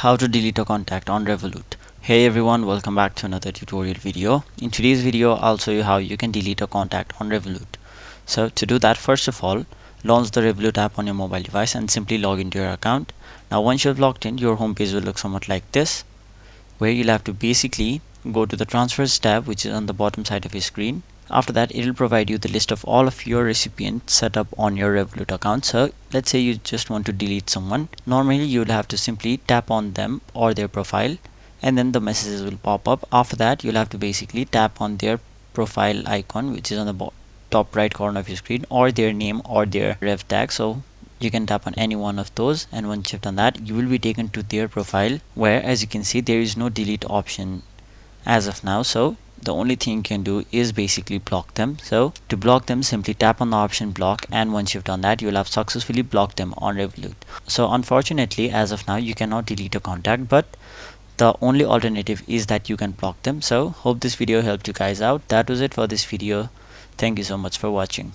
How to delete a contact on Revolut. Hey everyone, welcome back to another tutorial video. In today's video, I'll show you how you can delete a contact on Revolut. So to do that, first of all, launch the Revolut app on your mobile device and simply log into your account. Now once you've logged in, your home page will look somewhat like this, where you'll have to basically go to the transfers tab, which is on the bottom side of your screen. After that, it will provide you the list of all of your recipients set up on your Revolut account. So let's say you just want to delete someone. Normally you would have to simply tap on them or their profile, and then the messages will pop up. After that, you'll have to basically tap on their profile icon, which is on the top right corner of your screen, or their name or their rev tag. So you can tap on any one of those, and once you've done that, you will be taken to their profile, where as you can see there is no delete option as of now. So the only thing you can do is basically block them. So to block them, simply tap on the option block, and once you've done that, you'll have successfully blocked them on Revolut. So unfortunately, as of now, you cannot delete a contact, but the only alternative is that you can block them. So hope this video helped you guys out. That was it for this video. Thank you so much for watching.